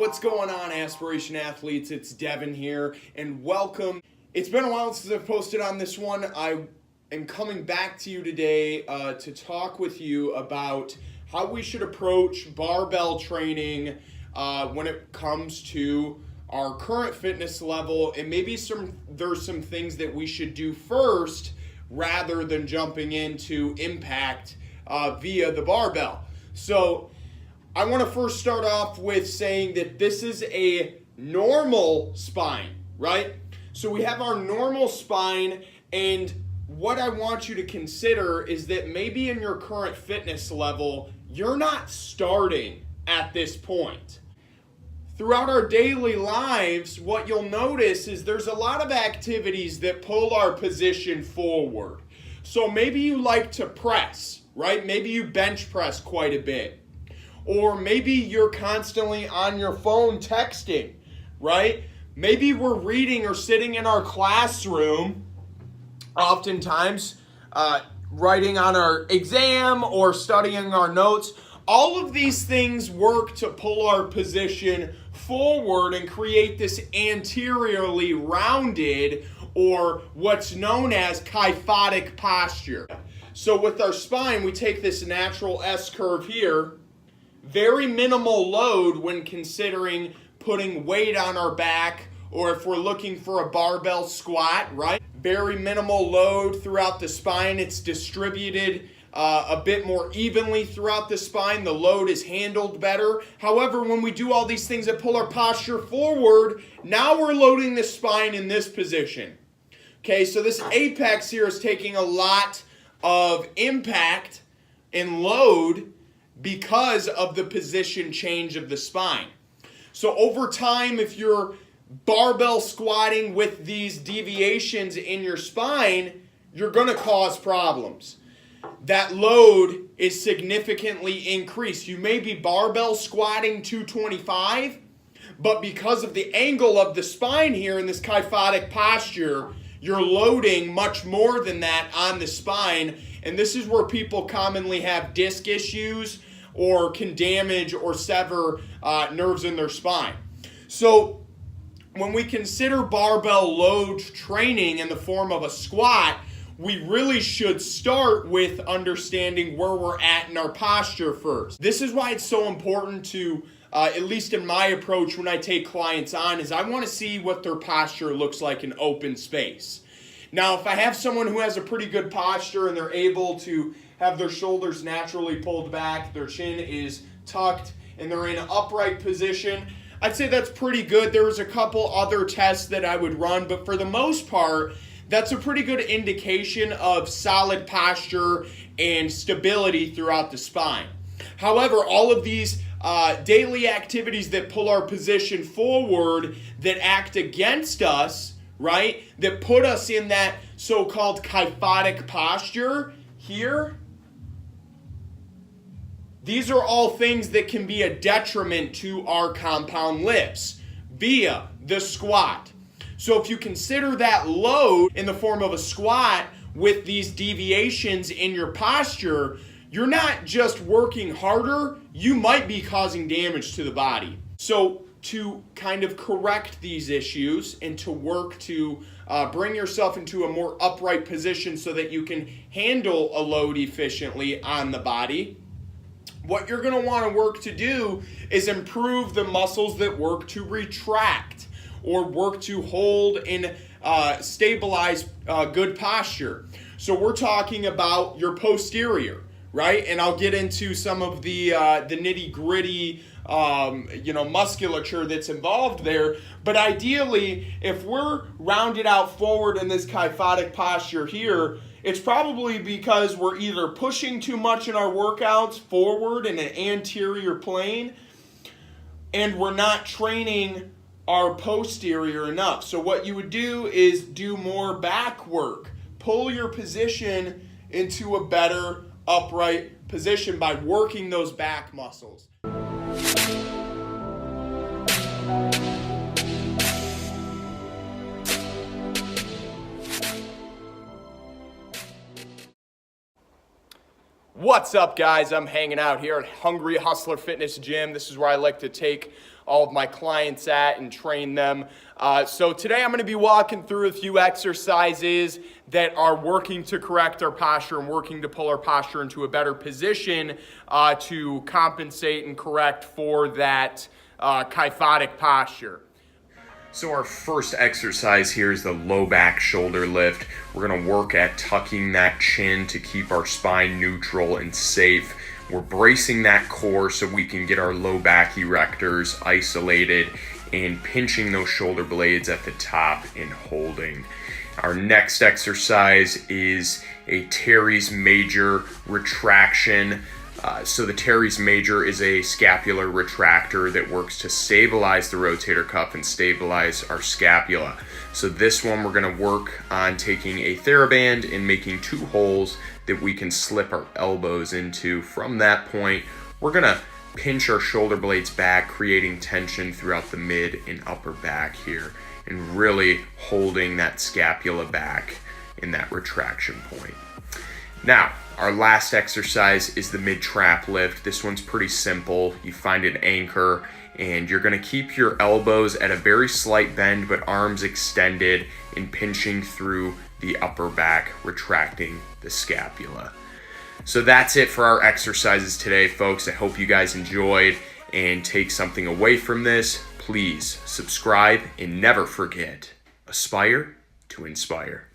What's going on, Aspiration athletes? It's Devin here, and welcome. It's been a while since I've posted on this one. I am coming back to you today to talk with you about how we should approach barbell training when it comes to our current fitness level, and maybe there's some things that we should do first rather than jumping into impact via the barbell. So I want to first start off with saying that this is a normal spine, right? So we have our normal spine, and what I want you to consider is that maybe in your current fitness level, you're not starting at this point. Throughout our daily lives, what you'll notice is there's a lot of activities that pull our position forward. So maybe you like to press, right? Maybe you bench press quite a bit. Or maybe you're constantly on your phone texting, right? Maybe we're reading or sitting in our classroom, oftentimes writing on our exam or studying our notes. All of these things work to pull our position forward and create this anteriorly rounded, or what's known as kyphotic posture. So with our spine, we take this natural S curve here. Very minimal load when considering putting weight on our back, or if we're looking for a barbell squat, right? Very minimal load throughout the spine. It's distributed a bit more evenly throughout the spine. The load is handled better. However, when we do all these things that pull our posture forward, now we're loading the spine in this position. Okay, so this apex here is taking a lot of impact and load because of the position change of the spine. So over time, if you're barbell squatting with these deviations in your spine, you're going to cause problems. That load is significantly increased. You may be barbell squatting 225, but because of the angle of the spine here in this kyphotic posture, you're loading much more than that on the spine, and this is where people commonly have disc issues or can damage or sever nerves in their spine. So when we consider barbell load training in the form of a squat, we really should start with understanding where we're at in our posture first. This is why it's so important to, at least in my approach when I take clients on, is I want to see what their posture looks like in open space. Now, if I have someone who has a pretty good posture and they're able to have their shoulders naturally pulled back, their chin is tucked, and they're in an upright position, I'd say that's pretty good. There was a couple other tests that I would run, but for the most part, that's a pretty good indication of solid posture and stability throughout the spine. However, all of these daily activities that pull our position forward, that act against us, right, that put us in that so-called kyphotic posture here, these are all things that can be a detriment to our compound lifts via the squat. So if you consider that load in the form of a squat with these deviations in your posture, you're not just working harder, you might be causing damage to the body. So to kind of correct these issues and to work to bring yourself into a more upright position so that you can handle a load efficiently on the body, what you're going to want to work to do is improve the muscles that work to retract or work to hold and stabilize good posture. So we're talking about your posterior, right? And I'll get into some of the nitty-gritty musculature that's involved there. But ideally, if we're rounded out forward in this kyphotic posture here, it's probably because we're either pushing too much in our workouts forward in an anterior plane, and we're not training our posterior enough. So what you would do is do more back work. Pull your position into a better upright position by working those back muscles. What's up, guys? I'm hanging out here at Hungry Hustler Fitness Gym. This is where I like to take all of my clients at and train them. So today I'm going to be walking through a few exercises that are working to correct our posture and working to pull our posture into a better position to compensate and correct for that kyphotic posture. So our first exercise here is the low back shoulder lift. We're going to work at tucking that chin to keep our spine neutral and safe. We're bracing that core so we can get our low back erectors isolated and pinching those shoulder blades at the top and holding. Our next exercise is a Teres Major retraction. So the Teres Major is a scapular retractor that works to stabilize the rotator cuff and stabilize our scapula. So this one we're going to work on taking a TheraBand and making 2 holes that we can slip our elbows into. From that point, we're going to pinch our shoulder blades back, creating tension throughout the mid and upper back here, and really holding that scapula back in that retraction point. Now, our last exercise is the mid-trap lift. This one's pretty simple. You find an anchor and you're going to keep your elbows at a very slight bend but arms extended and pinching through the upper back, retracting the scapula. So that's it for our exercises today, folks. I hope you guys enjoyed and take something away from this. Please subscribe and never forget, aspire to inspire.